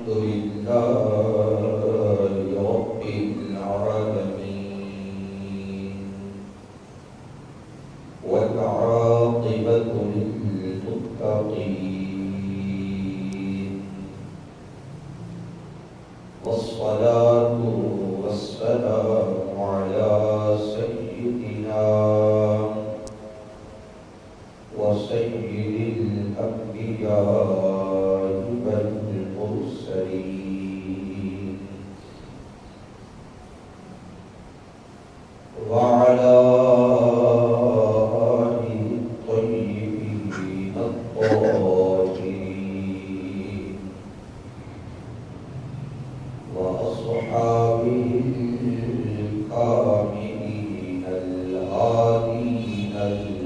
الحمد لله رب العالمين والعاقبة للمتقين والصلاة والسلام على سيدنا وسيد الأنبياء والمرسلين وعلى آله الطيبين الطاهرين وأصحابه الكاملين الهادين المهديين.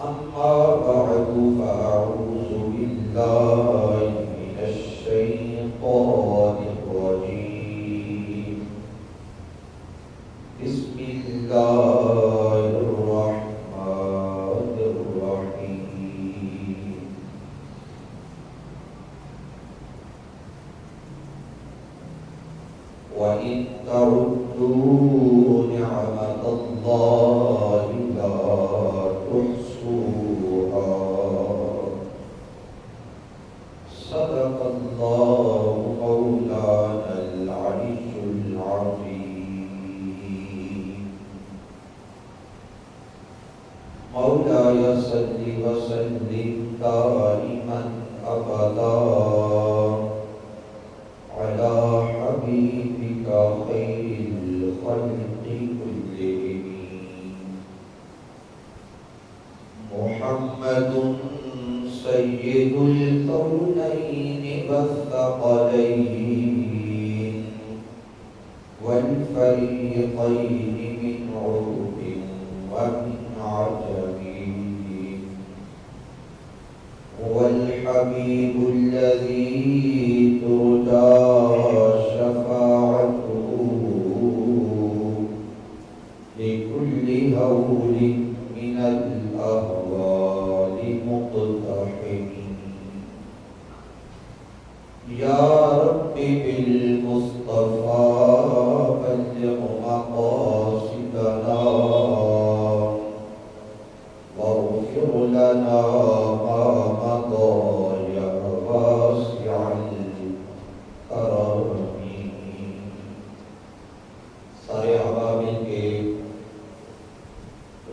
أما بعد فأعوذ بالله من الشيطان الرجيم. بسم الله الرحمن الرحيم. وإن تعدوا نعمة الله لا تحصوها. صدق الله مولانا العلي العظيم. مولاي صل وسلم دائما أبدا على حبيبك خير الخلق كلهم محمد سيد الكونين والثقلين والفريقين من عرب ومن عجم. هو الحبيب الذي ترجى شفاعته لكل هول من الأهوال مقتحم. يا رب بالمصطفى بلغ مقاصدنا واغفر لنا ما مضى يا واسع الكرم. سارے عوامل کے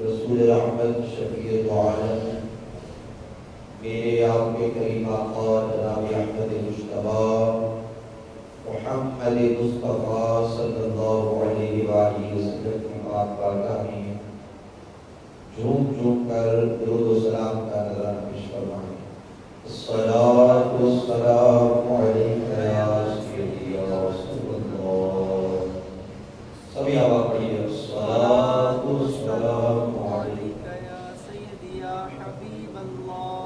رسول رحمت شفیع عالم میرے آپ کے کریم آقا جناب احمد مجتبی محمد مصطفیٰ صلی اللہ علیہ وآلہ وسلم کی پاک بارگاہ میں جھوم جھوم کر درود و سلام کا نذرانہ پیش فرمائیں. الصلاۃ والسلام علیک یا سیدی یا رسول اللہ. سبھی آواز پڑھیے. الصلاۃ والسلام علیک یا سیدی یا حبیب اللہ.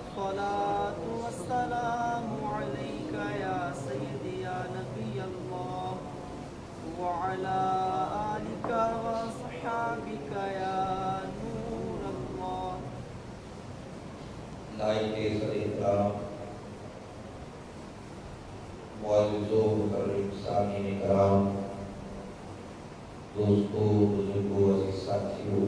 الصلاۃ والسلام علیک یا سیدی یا نبی اللہ وعلی آلک وصحابک یا نور اللہ. لائق صدر احترام معزز و مکرم سامعین کرام، دوستو، بزرگو، عزیز ساتھیو،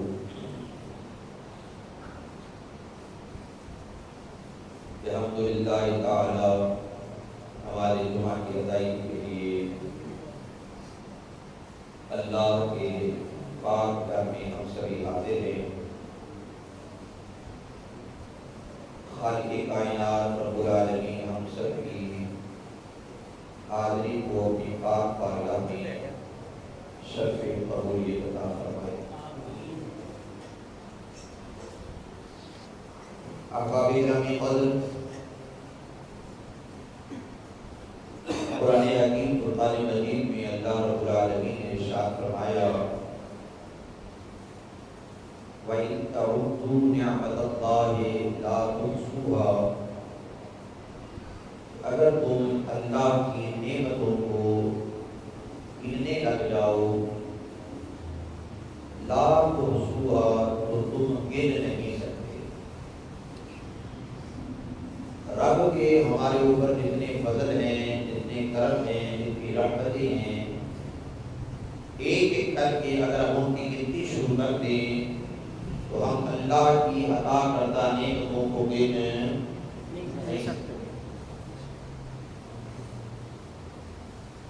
الحمدللہ تعالی ہمارے جمعہ کی ادائیگی کے لیے اللہ کے پاک گھر میں ہم سبھی حاضر ہیں. خالق کائنات رب العالمین ہم سب کی حاضری کو اپنی پاک بارگاہ میں شرف قبولیت عطا فرمائے. احباب گرامی قدر، قرآن حکیم فرقان مجید میں اللہ رب العالمین نے ارشاد فرمایا وَإِن تَعُدُّوا نِعْمَتَ اللَّهِ لَا تُحْصُوهَا. اگر تم اللہ کی نعمتوں کو گننے لگ جاؤ لا تحصوها تو کے ہمارے اوپر جتنے فضل ہیں، جتنے کرم ہیں، جتنی رحمتیں ہیں، ایک ایک کر کے اگر ہم ان کی گنتی شروع کر دیں تو ہم اللہ کی عطا کردہ نعمتوں کو گن نہیں سکتے۔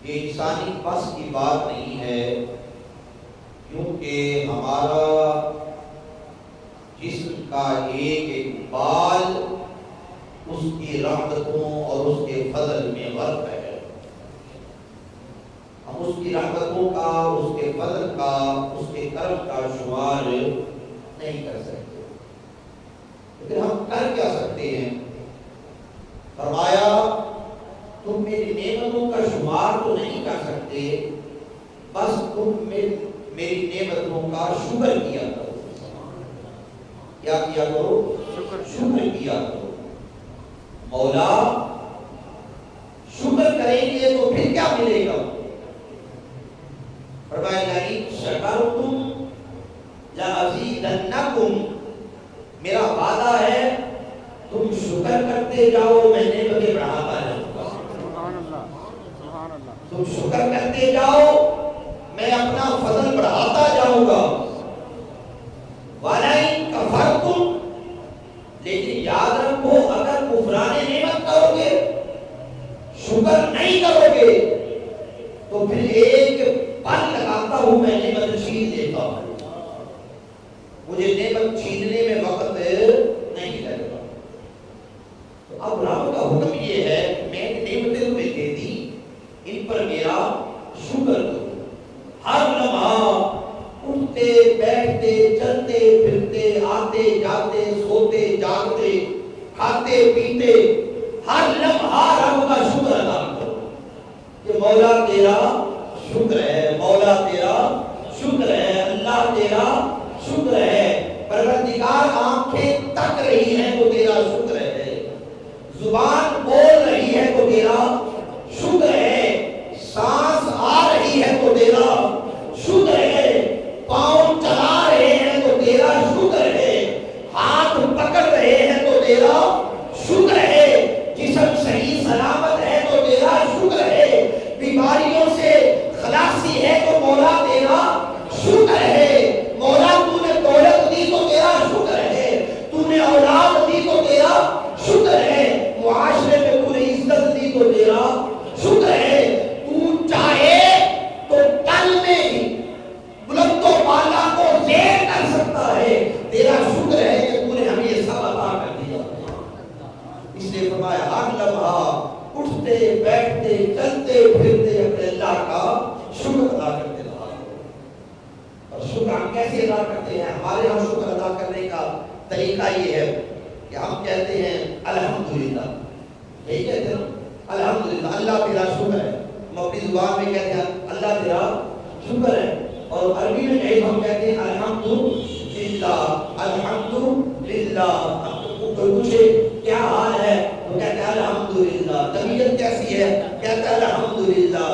یہ انسانی بس کی بات نہیں ہے، کیونکہ ہمارا جسم کا ایک ایک بال اس کی رحمتوں اور اس کے فضل میں غرق ہے۔ ہم اس کی رحمتوں کا، اس کے فضل کا، اس کے کرم کا شمار نہیں کر سکتے، لیکن ہم کر کیا سکتے ہیں؟ فرمایا تم میری نعمتوں کا شمار تو نہیں کر سکتے، بس تم میری نعمتوں کا شکر کیا کرو۔ کیا کیا کرو؟ شکر کیا کرو۔ مولا شکر کریں گے تو پھر کیا ملے گا؟ فرمایا لئن شکرتم لأزیدنکم، میرا وعدہ ہے تم شکر کرتے جاؤ میں نعمتیں بڑھاتا جاؤں گا۔ تم شکر کرتے جاؤ میں اپنا فضل بڑھاتا جاؤں گا۔ وَلَئِن كَفَرْتُمْ، لیکن یاد رکھو اگر کفران نعمت کرو گے، شکر نہیں کرو گے، تو پھر ایک پن لگاتا ہوں میں نعمت چھین لیتا ہوں، مجھے نعمت چھیننے میں وقت نہیں لگتا۔ تو اب رب کا حکم یہ ہے کہ میں نعمتیں تمہیں دے دی، ان پر میرا شکر کرو۔ ہر لمحہ اٹھتے بیٹھتے چلتے پھرتے آتے جاتے سوتے جاگتے کھاتے پیتے ہر لمحہ رب کا شکر ادا کرو کہ مولا تیرا شکر ہے، مولا تیرا شکر ہے، اللہ تیرا شکر ہے۔ پروردگار آنکھیں تک رہی ہیں تو تیرا شکر ہے، زبان بول رہی ہے تو تیرا شکر ہے، سانس آ رہی ہے تو تیرا شکر ہے، پاؤں چلا رہے ہیں تو تیرا شکر ہے، ہاتھ پکڑ رہے ہیں تو تیرا شکر ہے، جسم صحیح سلامت ہے تو تیرا شکر ہے، بیماریوں سے خلاصی ہے تو مولا تیرا شکر ہے، مولا تو نے دولت دی تو تیرا شکر ہے، تو نے اولاد دی تو تیرا شکر ہے، معاشرے میں تو نے عزت دی تو تیرا شکر ہے، تو چاہے تو تل میں بلند و بالا کو زیر کر سکتا ہے، تیرا شکر ہے کہ تو نے ہمیں یہ سب عطا کر دیا۔ اس لیے فرمایا ہر لمحہ اٹھتے بیٹھتے چلتے پھرتے اپنے اللہ کا شکر ادا کرتے رہا۔ اور شکر ہم کیسے ادا کرتے ہیں؟ ہمارے ہاں شکر ادا کرنے کا طریقہ یہ ہے کہ ہم کہتے ہیں الحمدللہ، یہی کہتے ہیں الحمدللہ، اللہ تیرا شکر ہے۔ ہم اپنی زبان میں کہتے ہیں اللہ تیرا شکر ہے، اور عربی میں ہم کہتے ہیں الحمدللہ، الحمدللہ۔ کوئی پوچھے کیا حال ہے تو کہتے ہیں الحمدللہ، طبیعت کیسی ہے کہتے ہیں الحمدللہ،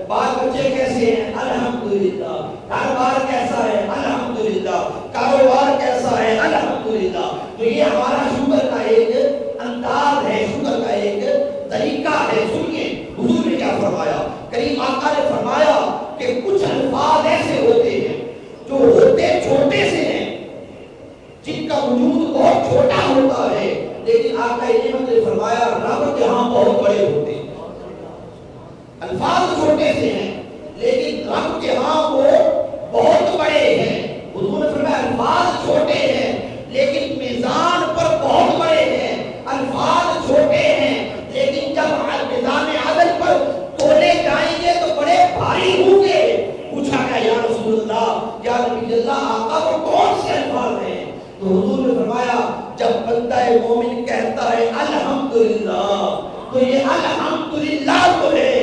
بال بچے کیسے ہیں الحمدللہ، کاروبار کیسا ہے الحمدللہ، کاروبار کیسا ہے الحمدللہ۔ تو یہ ہمارا شکر کا ایک انداز ہے، شکر کا ایک طریقہ ہے۔ سنیے حضور نے کیا فرمایا، کریم آقا نے فرمایا کہ کچھ الفاظ ایسے ہوتے ہیں جو ہوتے چھوٹے سے ہیں، جن کا وجود بہت چھوٹا ہوتا ہے، لیکن آقا نعمت نے فرمایا رب کے ہاں بہت بڑے ہوتے ہیں۔ الفاظ چھوٹے سے ہیں لیکن رب کے ہاں وہ بہت بڑے ہیں۔ حضور نے فرمایا الفاظ چھوٹے ہیں لیکن میزان پر بہت بڑے ہیں، الفاظ چھوٹے ہیں لیکن جب میزان عدل پر تولے جائیں گے تو بڑے بھاری ہوں گے۔ پوچھا گیا یا رسول اللہ، یا نبی اللہ، آقا وہ کون سے الفاظ ہیں؟ تو حضور نے فرمایا جب بندہ مومن کہتا ہے الحمدللہ، تو یہ الحمدللہ تو ہے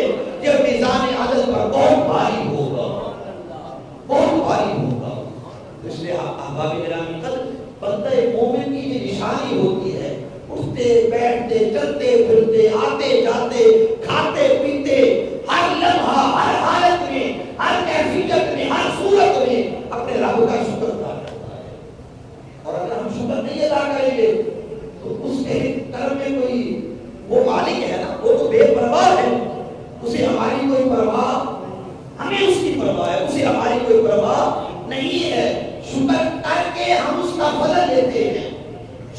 یہ میزان عدل پر بہت بھاری ہوگا، بہت بھاری ہوگا۔ اس لیے احباب گرامی قدر بندہ مومن کی یہ نشانی ہوتی ہے، اٹھتے بیٹھتے چلتے پھرتے آتے جاتے کھاتے پیتے ہر لمحہ ہر حالت میں ہر کیفیت میں ہر صورت میں اپنے رب کا شکر ادا کرتا ہے۔ اور اگر ہم شکر نہیں ادا کریں گے تو اس کے کرم میں کوئی شکر کر کے ہم اس کا فضل لیتے ہیں،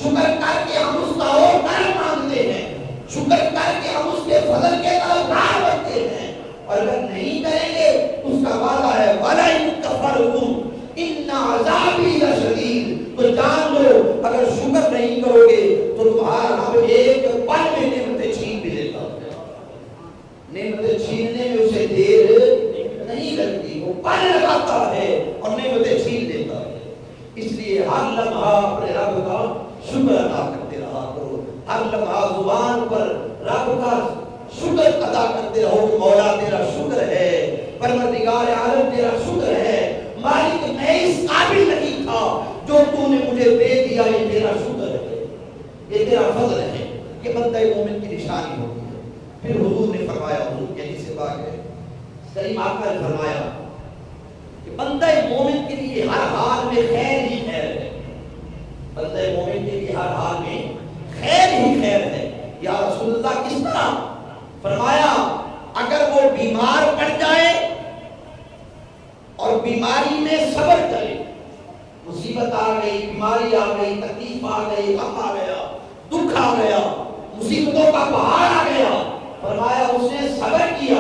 شکر کر کے ہم اس کا اور کرم مانگتے ہیں، شکر کر کے ہم اس کے فضل کے طرف راہ بڑھتے ہیں، اور اگر نہیں کریں گے اس کا وعدہ ہے وَلَئِن كَفَرْتُمْ إِنَّ عَذَابِي لَشَدِيدٌ، تو جان لو اگر شکر نہیں کرو گے تو تمہارا رب ایک پل میں نعمتیں چھین بھی لیتا ہے، نعمتیں چھیننے میں اسے دیر نہیں لگتی، وہ پل لگاتا ہے اور نعمتیں چھین لیتا ہے۔ اس لیے ہر لمحہ اپنے رب کا شکر ادا کرتے رہا کرو، ہر لمحہ زبان پر رب کا شکر ادا کرتے رہو کہ مولا تیرا شکر ہے، پروردگار عالم تیرا شکر ہے، مالک میں اس قابل نہیں تھا جو تو نے مجھے دے دیا، یہ تیرا شکر ہے، یہ تیرا فضل ہے، یہ بندہ مومن کی نشانی ہوتی ہے۔ پھر حضور نے فرمایا، حضور کے حدیث پاک ہے، کریم آقا نے فرمایا کہ بندہ مومن کے لیے ہر حال میں خیر ہی خیر ہے، بندہ مومن کے لیے ہر حال میں خیر ہی خیر ہے۔ یا رسول اللہ کس طرح؟ فرمایا اگر وہ بیمار پڑ جائے اور بیماری میں صبر کرے، مصیبت آ گئی، بیماری آ گئی، تکلیف آ گئی، غم آ گیا، دکھ آ گیا، مصیبتوں کا پہاڑ آ گیا، فرمایا اس نے صبر کیا،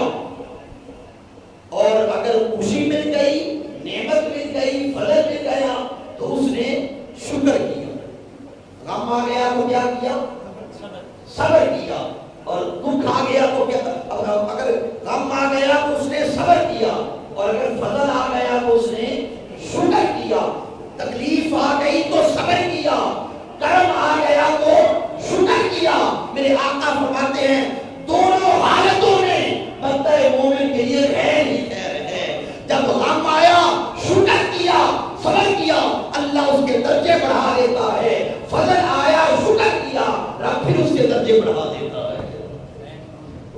اور اگر خوشی مل گئی، نعمت مل گئی، فضل مل گیا تو اس نے شکر کیا، غم آ گیا تو کیا کیا؟ صبر کیا، اور دکھ آ گیا تو کیا؟ اگر غم آ گیا تو اس نے صبر کیا، اور اگر فضل آ گیا تو اس نے شکر کیا، تکلیف آ گئی تو صبر کیا، کرم آ گیا تو شکر کیا۔ میرے آقا فرماتے ہیں دونوں حالتوں میں بندہ مومن کے لیے خیر ہی خیر ہے۔ جب غم آیا شکر کیا، صبر کیا، اللہ اس کے درجے بڑھا دیتا ہے، فضل آیا شکر کیا، رب پھر اس کے درجے بڑھا دیتا ہے۔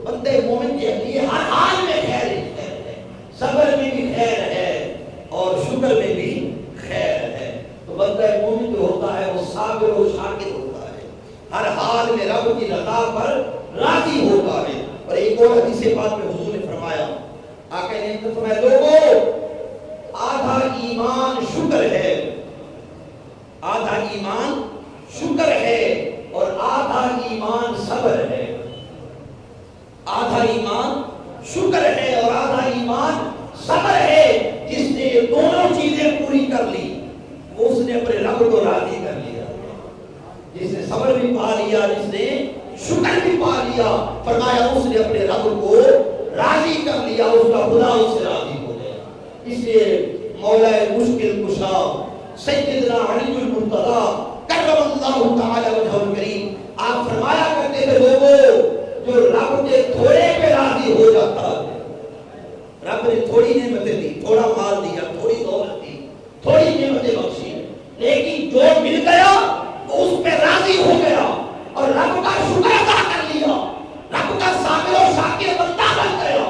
بندے مومن کے لیے ہر حال میں خیر ہی خیر ہے، صبر میں بھی خیر ہے اور شکر میں بھی خیر ہے۔ تو بندہ مومن جو ہوتا ہے وہ صابر و شاکر ہوتا ہے، ہر حال میں رب کی رضا پر راضی ہوتا ہے۔ اور ایک اور حدیث پاک میں حضور نے فرمایا، آقا نے فرمایا لوگوں آدھا ایمان شکر ہے، آدھا ایمان شکر ہے اور آدھا ایمان صبر ہے، آدھا ایمان شکر ہے اور آدھا ایمان صبر ہے۔ جس نے یہ دونوں چیزیں پوری کر لی وہ اس نے اپنے رب کو راضی کر لیا، جس نے صبر بھی پا لیا، جس نے شکر بھی پا لیا، فرمایا اس نے اپنے رب کو راضی کر لیا، اس کا خدا اس سے راضی ہو گیا۔ اس لیے مولا مشکل کشا سیدنا علی المرتضیٰ کرم اللہ تعالی وجہہ الکریم آپ فرمایا کرتے تھے لوگوں جو رب کے تھوڑے پہ راضی ہو جاتا ہے، رب نے تھوڑی نعمتیں دی، تھوڑا مال دیا، تھوڑی دولت دی، تھوڑی نعمتیں بخشی، لیکن جو مل گیا وہ اس پہ راضی ہو گیا اور رب کا شکر ادا کر لیا، رب کا صابر و شاکر بندہ بن گیا۔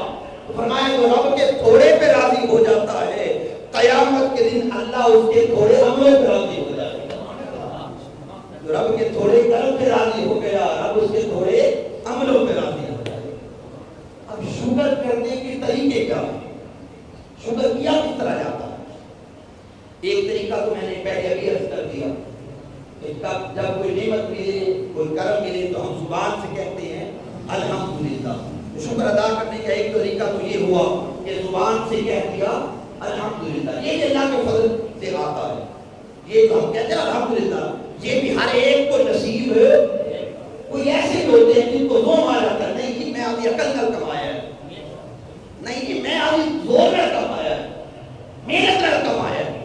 تو فرمایا جو رب کے تھوڑے پہ راضی ہو جاتا ہے قیامت کے دن اللہ اس کے تھوڑے عملوں پہ راضی ہو جائے گا۔ جو رب کے تھوڑے کرم پہ راضی ہو گیا، رب اس کے تھوڑے عملوں پہ راضی ہو جائے گا۔ اب شکر کرنے کے طریقے کیا ہیں؟ شکر کیا کس طرح جاتا ہے؟ ایک طریقہ تو میں نے پہلے ابھی عرض کر دیا، جب کوئی نعمت ملے، کوئی کرم ملے تو ہم زبان سے کہتے ہیں الحمدللہ۔ شکر ادا کرنے کا ایک طریقہ تو یہ ہوا کہ زبان سے کہہ دیا الحمدللہ، یہ اللہ کے فضل سے آتا ہے، یہ تو ہم کہتے ہیں الحمدللہ، یہ بھی ہر ایک کو نصیب ہے۔ کوئی ایسے بھی ہوتے ہیں جن کو زوم آ جاتا ہے، نہیں کہ میں ابھی عقل نہ کمایا ہے، نہیں کہ میں ابھی زور نہ کمایا ہے، محنت نہ کمایا ہے،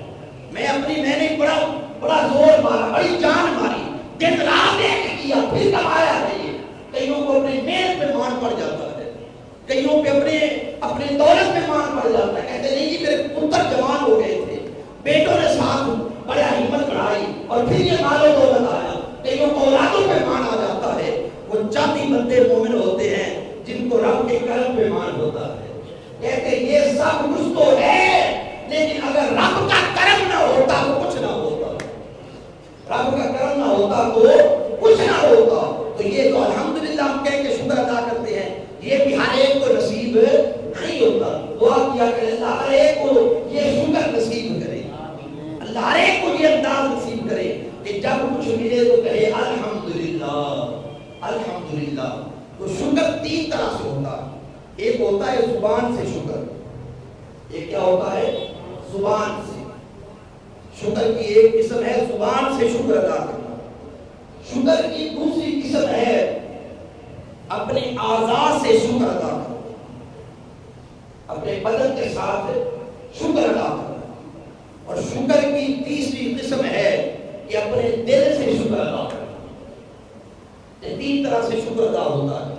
میں نے بڑا زور مارا، بڑی جان ماری، دن رات ایک کیا پھر کمایا ہے۔ یہ کئیوں کو اپنی محنت پہ مان پڑ جاتا ہے، کئیوں پہ اپنے دولت پہ مان پڑ جاتا ہے، کہتے نہیں کہ میرے پتر جوان ہو گئے تھے، بیٹوں نے ساتھ بڑا ہمت بڑھائی اور پھر یہ مال و دولت آیا۔ کئیوں کو اولادوں پہ مان آ جاتا ہے، وہ چاندی بندے مومن ہوتے ہیں جن کو رب کے کرم پہ مان ہوتا ہے۔ کہتے یہ سب کچھ تو ہے لیکن اگر رب کا کرم نہ ہوتا تو کچھ نہ ہوتا، رب کا کرم نہ ہوتا تو کچھ نہ ہوتا۔ تو یہ تو الحمدللہ ہم کہہ کے شکر ادا کرتے ہیں، یہ بھی ہر ایک کو نصیب نہیں ہوتا۔ دعا کیا کہ اللہ ہر ایک کو یہ شکر نصیب کرے، اللہ ہر ایک کو یہ انداز نصیب کرے کہ جب کچھ ملے تو کہے الحمدللہ الحمدللہ. تو شکر تین طرح سے ہوتا ہے. ایک ہوتا ہے زبان سے شکر. ایک کیا ہوتا ہے؟ زبان سے. شکر کی ایک قسم ہے زبان سے شکر ادا کرنا. شکر کی دوسری قسم ہے اپنے اعضاء سے شکر ادا کرنا, اپنے بدن کے ساتھ شکر ادا کرنا. اور شکر کی تیسری قسم ہے کہ اپنے دل سے شکر ادا کرنا. یہ تین طرح سے شکر ادا ہوتا ہے.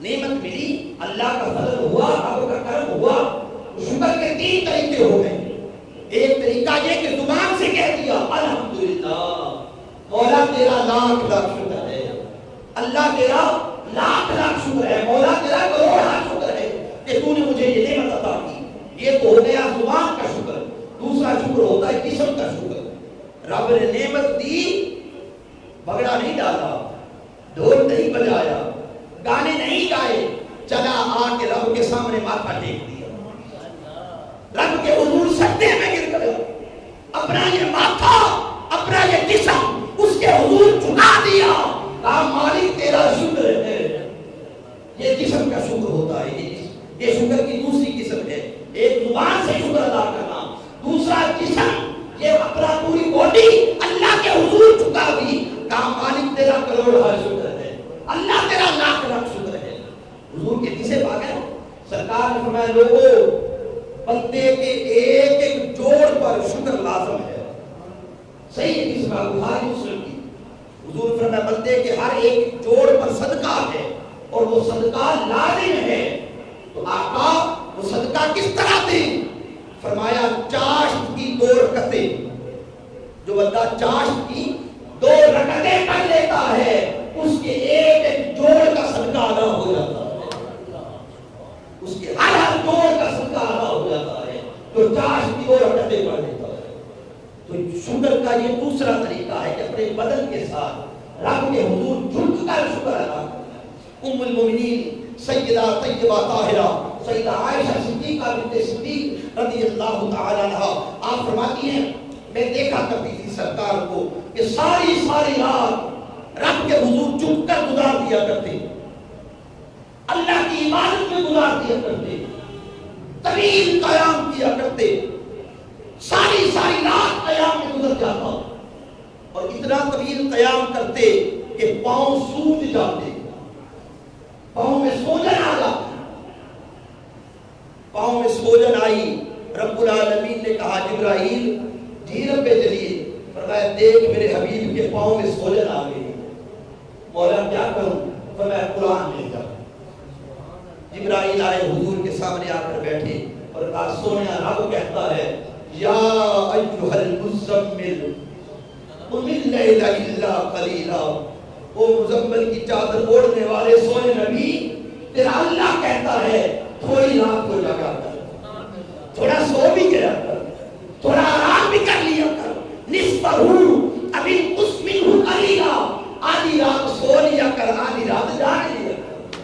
نعمت ملی, اللہ کا فضل ہوا, رب کا کرم ہوا, شکر کے تین طریقے ہو گئے. ایک طریقہ یہ کہ زبان سے کہہ دیا الحمدللہ, مولا تیرا لاکھ لاکھ شکر ہے, اللہ تیرا لاکھ لاکھ شکر ہے, مولا تیرا کروڑ شکر ہے کہ تو نے مجھے یہ نعمت عطا کی. یہ تو ہو گیا زبان کا شکر. دوسرا شکر ہوتا ہے جسم کا شکر. رب نے نعمت دی, بگڑا نہیں ڈالا, ڈھول نہیں بجایا, گانے نہیں گائے, چلا آ کے رب کے سامنے ماتھا ٹیک دیا, رب کے حضور سجدے میں گر گیا, اپنا یہ ماتھا اپنا یہ جسم اس کے حضور جھکا دیا, کہا مالک تیرا شکر ہے. یہ جسم کا شکر ہوتا ہے. یہ شکر کی دوسری قسم ہے. ایک زبان سے شکر ادا کرنا, دوسرا جسم یہ اپنا پوری باڈی اللہ کے حضور جھکا دی, کہا مالک تیرا کروڑ شکر ہے, اللہ تیرا لاکھ لاکھ شکر ہے. حضور کے کسے پا گئے؟ سرکار نے فرمایا لوگوں بندے کے ایک ایک جوڑ پر شکر لازم ہے. صحیح ہے اس بات بخاری مسلم کی. حضور فرمایا بندے کے ہر ایک جوڑ پر صدقہ ہے اور وہ صدقہ لازم ہے. تو آقا وہ صدقہ کس طرح دے؟ فرمایا چاشت کی 2 رکعتیں. جو بندہ چاشت کی 2 رکعتیں پڑھ لیتا ہے اس کے ایک ایک جوڑ کا صدقہ ادا ہو جاتا ہے. اس کے ہر جوڑ کا صدقہ ادا ہو جاتا ہے جو چاشت کی 2 رکعتیں پڑھ لیتا ہے. تو شکر کا یہ دوسرا طریقہ ہے کہ اپنے بدن کے ساتھ رب کے حضور جھک کر شکر ادا کرنا. ام المؤمنین سیدہ طیبہ طاہرہ سیدہ عائشہ صدیقہ بنت صدیق رضی اللہ تعالی عنہا آپ فرماتی ہیں میں دیکھا کرتی تھی سرکار کو کہ ساری رات رب کے حضور جھک کر گزار دیا کرتے, اللہ کی عبادت میں گزار دیا کرتے, طویل قیام کیا کرتے, ساری رات قیام میں گزر جاتا اور اتنا طویل قیام کرتے کہ پاؤں سوج جاتے, پاؤں میں سوجن آ جاتی. پاؤں میں سوجن آئی, رب العالمین نے کہا جبرائیل جھیرم پہ چلیے. فرمایا دیکھ میرے حبیب کے پاؤں میں سوجن آ گئی, مولا کیا کروں؟ فرمایا قرآن لے جا. جبرائیل آئے حضور کے سامنے آ کر بیٹھے اور کہا سونا رب کہتا ہے یا ایھا المزمل قم اللیل الا قلیلا, وہ مزمل کی چادر اوڑھنے والے سوئے نبی تیرا اللہ کہتا ہے تھوڑی رات کو جاگا کر, تھوڑا سو بھی گیا کر, تھوڑا آرام بھی کر لیا کر. نصفہ اب انقص منہ قلیلا, آدھی رات سو لیا کر, آدھی رات جاگ لیا کر,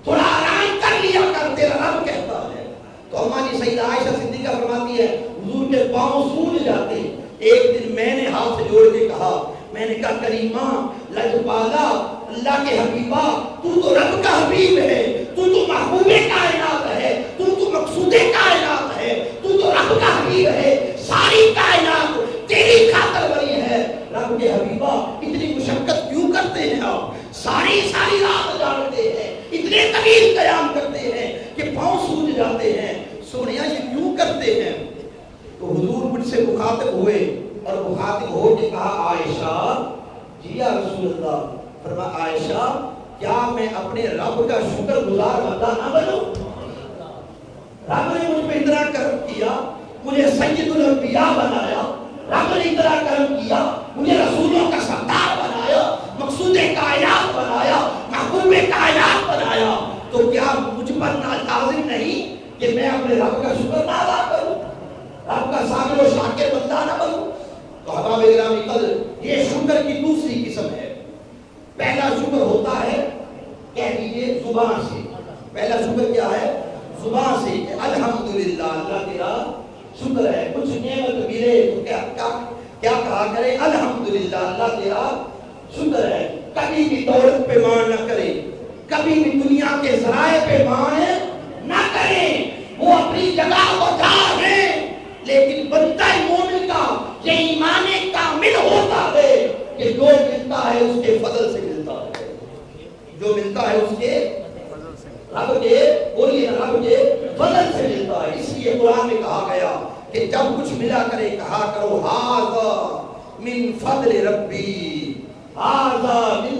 تھوڑا آرام کر لیا کر, تیرا رب کہتا ہے. تو ہماری سیدہ عائشہ صدیقہ فرماتی ہے حضور کے پاؤں سوج جاتے. ایک دن میں نے ہاتھ جوڑ کے کہا, میں نے کہا کریمہ لجپالا اللہ کے حبیبہ تو رب کا حبیب ہے, تو محبوب کائنات ہے, تو مقصود کائنات ہے, تو رب کا حبیب ہے, ساری کائنات تیری خاطر بنی ہے. رب کے حبیبہ اتنی مشقت کیوں کرتے ہیں آپ؟ ساری رات جاگتے ہیں, اتنے طویل قیام کرتے ہیں کہ پاؤں سوج جاتے ہیں, سونیا یہ کیوں کرتے ہیں؟ تو حضور مجھ سے مخاطب ہوئے اور مخاطب ہو کے کہا عائشہ جی یا رسول اللہ. فرمایا عائشہ کیا میں اپنے رب کا شکر گزار بندہ نہ بنوں؟ رب نے مجھ پہ اتنا کرم کیا, مجھے سید الانبیاء بنایا, رب نے اتنا کرم کیا, مجھے رسولوں کا سردار بنایا, مقصود کائنات بنایا, محبوب کائنات بنایا, تو کیا مجھ پر لازم نہیں کہ میں اپنے رب کا شکر نہ ادا کروں, رب کا صابر و شاکر بندہ نہ بنوں؟ تو احباب گرامی قدر یہ شکر کی دوسری قسم ہے. پہلا شکر ہوتا ہے کہہ دیجئے زبان سے. پہلا شکر کیا ہے؟ زبان سے کہ الحمدللہ اللہ تیرا شکر ہے. کچھ نعمت ملے تو کیا کہا کرے؟ الحمدللہ، اللہ تیرا شکر ہے. کبھی بھی دولت پہ مان نہ کرے، کبھی بھی دنیا کے ذرائع پہ مان نہ کریں. وہ اپنی جگہ بتا ہے، لیکن بندہ مومن کا یہ ایمان کامل ہوتا ہے کہ جو ملتا ہے اس کے فضل سے ملتا ہے، جو ملتا ہے اس کے رب کے، بولیے رب کے فضل سے ملتا ہے. اس لیے قرآن میں کہا گیا کہ جب کچھ ملا کرے کہا کرو ھذا من فضل ربی، ھذا من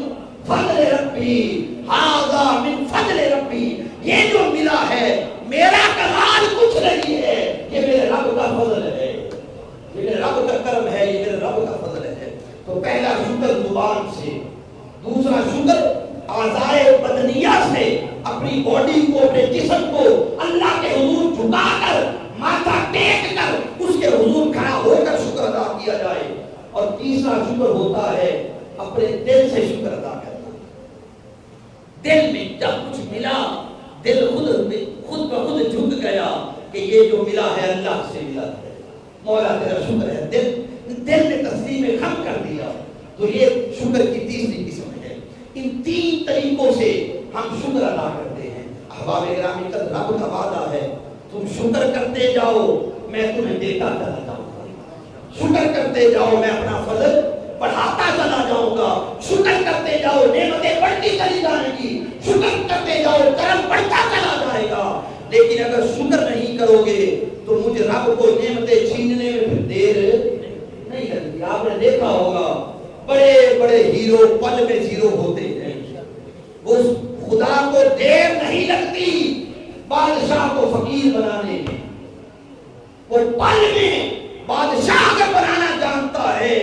فضل ربی، ھذا من فضل ربی. یہ جو ملا ہے میرا کمال کچھ نہیں ہے، یہ میرے رب کا فضل ہے، یہ میرے رب کا کرم ہے، یہ میرے رب کا فضل ہے. تو پہلا شکر زبان سے، دوسرا شکر اعضائے بدنیہ سے، اپنی باڈی کو، اپنے جسم کو اللہ کے حضور جھکا کر، ماتھا ٹیک کر اس کے حضور کھڑا ہو کر شکر ادا کیا جائے. اور تیسرا شکر ہوتا ہے اپنے دل سے شکر ادا کرنا. دل میں جب کچھ ملا دل خود بخود جھک گیا کہ یہ جو ملا ہے اللہ سے ملا ہے، مولا تیرا شکر ہے. دل نے تسلیم خم کر دیا. تو یہ شکر کی تیسری قسم ہے. ان تین طریقوں سے ہم شکر ادا کرتے ہیں. احباب گرامی، کا رب کا وعدہ ہے تم شکر کرتے جاؤ میں تمہیں دیتا چلا جاؤں گا، شکر کرتے جاؤ میں اپنا فضل بڑھاتا چلا جاؤں گا، شکر کرتے جاؤ نعمتیں بڑھتی چلی جائیں گی، شکر کرتے جاؤ کرم بڑھتا چلا جائے گا. لیکن اگر شکر نہیں کرو گے تو مجھے رب کو نعمتیں چھیننے میں پھر دیر نہیں لگتی. آپ نے دیکھا ہوگا بڑے بڑے ہیرو پل میں زیرو ہوتے ہیں. اس خدا کو دیر نہیں لگتی بادشاہ کو فقیر بنانے میں. وہ پل میں بادشاہ اگر بنانا جانتا ہے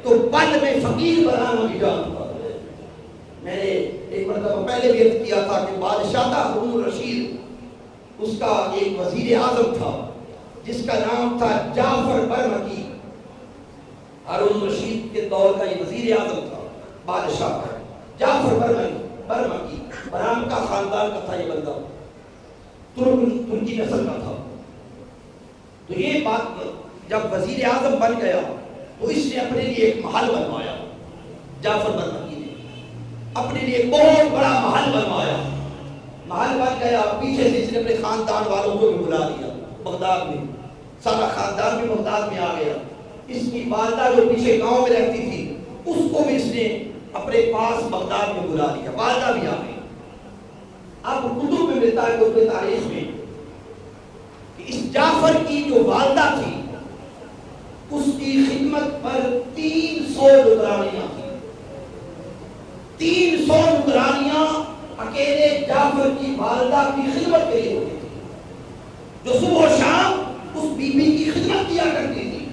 تو پل میں فقیر بنانا بھی جانتا ہے. میں نے ایک مرتبہ پہلے بھی عرض کیا تھا کہ بادشاہ تھا ہارون الرشید، اس کا ایک وزیر اعظم تھا جس کا نام تھا جعفر برمکی. ہارون الرشید کے دور کا یہ وزیر اعظم تھا بادشاہ کا جعفر برمکی. برام کا خاندان کا تھا یہ بندہ، ترکی نسل کا تھا. تو یہ بات جب وزیر اعظم بن گیا تو اس نے اپنے لیے ایک محل بنوایا. جعفر برمکی نے اپنے لیے ایک بہت بڑا محل بنوایا. محل بن گیا، پیچھے سے اس نے اپنے خاندان والوں کو بھی بلا لیا. بغداد میں سارا خاندان بھی بغداد میں آ گیا. اس کی والدہ جو پیچھے گاؤں میں رہتی تھی اس کو بھی اس نے اپنے پاس بغداد میں بلا لیا. والدہ بھی آ گئی. اب کتب میں ملتا ہے کہ تاریخ میں کہ اس جعفر کی جو والدہ تھی اس کی خدمت پر 300 نوکرانیاں تھیں. 300 نوکرانیاں اکیلے جعفر کی والدہ کی خدمت کے لیے ہوتی تھی، جو صبح و شام اس بی بی کی خدمت کیا کرتی تھی.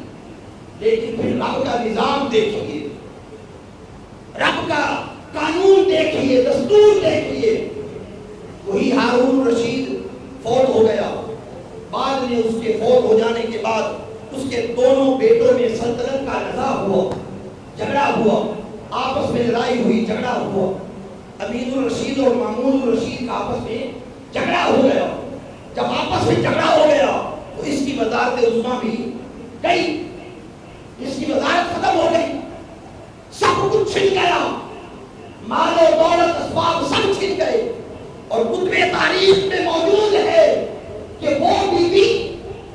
لیکن پھر رب کا نظام دیکھیے، رب کا قانون دیکھیے، دستور دیکھیے. وہی ہارون رشید فوت ہو گیا. بعد میں اس کے فوت ہو جانے کے بعد اس کے دونوں بیٹوں میں سلطنت کا نزاع ہوا، جھگڑا ہوا، آپس میں لڑائی ہوئی، جھگڑا ہوا. امین الرشید اور مامون الرشید کا آپس میں جھگڑا ہو گیا. جب آپس میں جھگڑا ہو گیا تو اس کی وزارت عظمیٰ بھی گئی، اس کی وزارت ختم ہو گئی، سب کچھ چھن گیا، مال و دولت اسباب سب چھن گئے. اور کتب تاریخ میں موجود ہے کہ وہ بی بی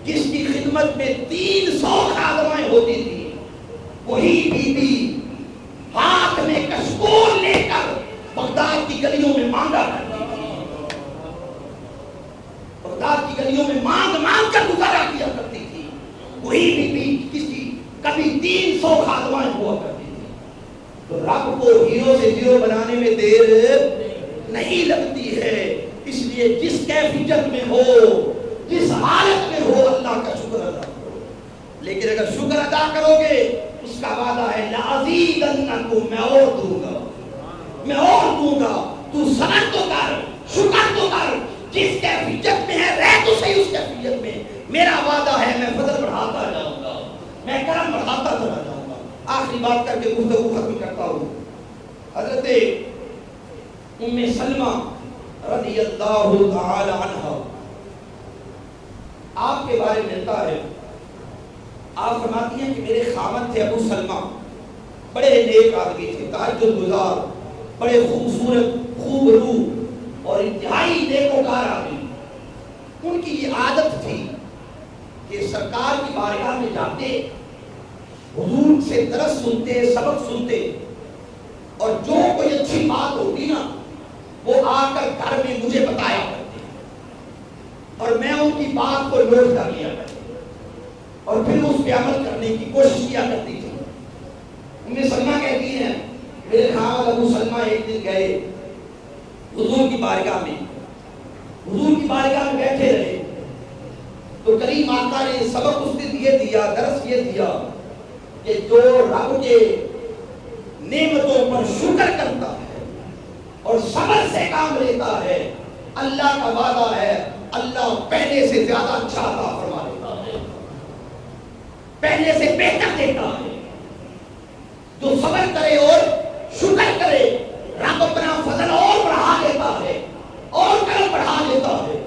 جس کی خدمت میں 300 خادمائیں ہوتی تھی، وہی بی بی ہاتھ میں کشکول لے کر بغداد کی گلیوں میں مانگا کرتی تھی. بغداد کی گلیوں میں مانگ مانگ کر گزارا کیا کرتی تھی. وہی بی بی کسی کبھی 300 خادمائیں ہوا کرتی تھی. تو رب کو ہیرو سے زیرو بنانے میں دیر نہیں لگتی ہے. اس لیے جس کیفیت میں ہو، جس حالت میں ہو، اللہ کا شکر ادا کرو. لیکن اگر شکر ادا کرو گے اس کا وعدہ ہے لَأَزِيدَنَّكُمْ، میں اور دوں گا، میں اور دوں گا. تو صبر تو کر، شکر تو کر. جس کیفیت میں ہے رہ تو صحیح اس کیفیت میں. میرا وعدہ ہے میں فضل بڑھاتا جاؤں گا، میں کرم بڑھاتا چلا جاؤں گا. آخری بات کر کے گفتگو ختم کرتا ہوں. حضرت ام سلمہ رضی اللہ تعالی عنہ، آپ کے بارے میں ملتا ہے آپ فرماتی ہیں کہ میرے خامد تھے ابو سلمہ، بڑے نیک آدمی تھے، تہجد گزار، بڑے خوبصورت، خوب روح اور انتہائی نیکوکار آدمی۔ ان کی یہ عادت تھی کہ سرکار کی بارگاہ میں جاتے، حضور سے درس سنتے، سبق سنتے، اور جو کوئی اچھی بات ہوتی نا وہ آ کر گھر میں مجھے بتایا کرتے اور میں ان کی بات کو نوٹ کر لیا کرتی اور پھر اس پہ عمل کرنے کی کوشش کیا کرتی تھی۔ ام سلمہ کہتی ہیں میرے خامد ابو سلمہ ایک دن گئے حضور کی بارگاہ میں، حضور کی بارگاہ میں بیٹھے رہے تو کریم آقا نے سبق اس نے یہ دیا، درس یہ دیا کہ جو رب کے نعمتوں پر شکر کرتا ہے اور صبر سے کام لیتا ہے، اللہ کا وعدہ ہے اللہ پہلے سے زیادہ اچھا عطا فرما دیتا ہے، پہلے سے بہتر دیتا ہے۔ جو صبر کرے اور شکر کرے رب اپنا فضل اور بڑھا دیتا ہے اور کرم بڑھا دیتا ہے۔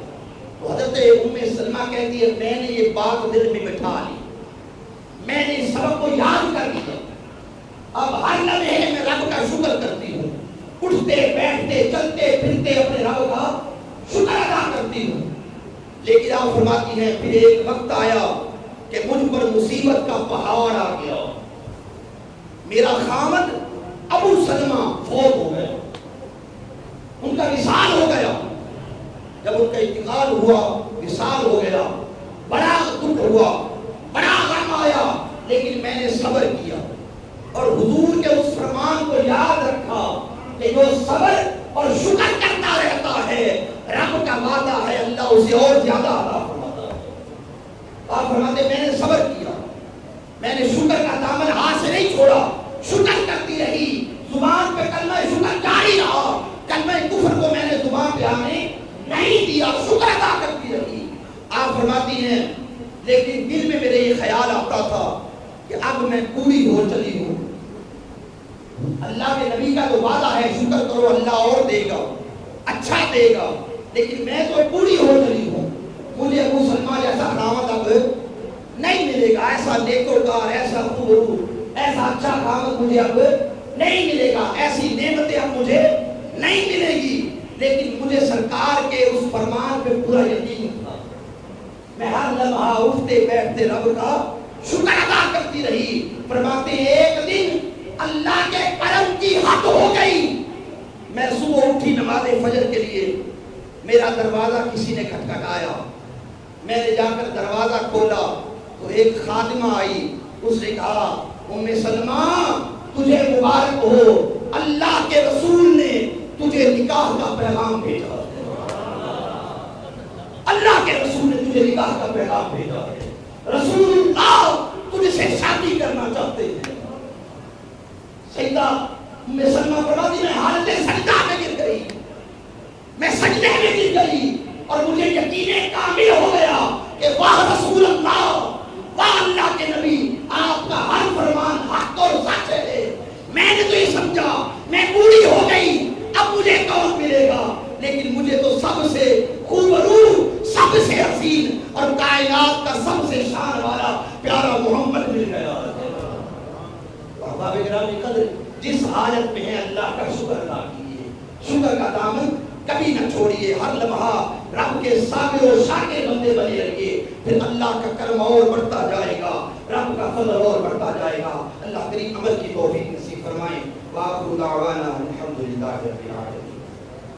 تو حضرت ام سلمہ کہتی ہے میں نے یہ بات دل میں بٹھا لی، میں نے اس سبق کو یاد کر لیا، اب ہر لمحے میں رب کا شکر کرتی ہوں، اٹھتے بیٹھتے چلتے پھرتے اپنے رب کا شکر ادا کرتی ہوں۔ لیکن آپ فرماتی ہیں پھر ایک وقت آیا کہ مجھ پر مصیبت کا پہاڑ آ گیا، میرا خامد ابو سلمہ فوت ہو گئے، ان کا وصال ہو گیا۔ جب ان کا انتقال ہوا، وصال ہو گیا، بڑا دکھ ہوا، بڑا غم آیا، لیکن میں نے صبر کیا اور حضور کے اس فرمان کو یاد رکھا کہ جو صبر اور شکر کرتا رہتا ہے رب کا وعدہ ہے اللہ اسے اور زیادہ عطا فرماتا ہے۔ آپ فرماتے میں نے صبر کیا، میں نے شکر کا دامن ہاتھ سے نہیں چھوڑا، شکر کرتی رہی، زبان پہ کلمہ شکر جاری رہا، کلمہ کفر کو میں نے زبان پہ آنے نہیں دیا، شکر ادا کرتی رہی۔ آپ فرماتی ہیں لیکن دل میں میرے یہ خیال آتا تھا کہ اب میں پوری ہو چلی ہوں، اللہ کے نبی کا تو وعدہ ہے شکر کرو اللہ اور دے گا، اچھا دے گا، لیکن میں تو پوری ہو چلی ہوں، مجھے ابو سلمہ جیسا خامد اب نہیں ملے گا، ایسا نیکوکار، ایسا خوب روح، ایسا اچھا خامد مجھے اب نہیں ملے گا، ایسی نعمتیں اب مجھے نہیں ملے گی۔ لیکن مجھے سرکار کے اس فرمان پہ پورا یقین تھا، میں ہر لمحہ اٹھتے بیٹھتے رب کا شکر ادا کرتی رہی۔ فرماتے ایک دن اللہ کے کرم کی حد ہو گئی، میں صبح اٹھی نماز فجر کے لیے، میرا دروازہ کسی نے کھٹکھٹایا، میں نے جا کر دروازہ کھولا تو ایک خادمہ آئی، اس نے کہا ام سلمہ تجھے مبارک ہو، اللہ کے رسول نے تجھے نکاح کا پیغام بھیجا، اللہ کے رسول نے تجھے نکاح کا پیغام بھیجا، رسول اللہ تجھ سے شادی کرنا چاہتے ہیں۔ سیدہ ام سلمہ فرماتی میں حالت سجدہ میں گر گئی، میں سجدے میں گر گئی اور مجھے یقین کامل ہو گیا کہ واہ رسول اللہ، واہ اللہ کے نبی، آپ کا ہر فرمان حق اور سچ ہے۔ میں نے تو یہ سمجھا میں پوری ہو گئی، اب مجھے کون ملے گا، لیکن مجھے تو سب سے خوب روح، سب سے حسین اور کائنات کا سب سے شان والا پیارا محمد مل گیا۔ احباب گرامی قدر، جس حالت میں ہے اللہ کا شکر ادا کیجیے، شکر کا دامن کبھی نہ چھوڑیے، ہر لمحہ رب کے صابر و شاکر بندے بنے رہیے، پھر اللہ کا کرم اور بڑھتا جائے گا، رب کا فضل اور بڑھتا جائے گا۔ اللہ کریم عمل کی توفیق نصیب فرمائے۔ وآخر دعوانا الحمدللہ رب العالمین۔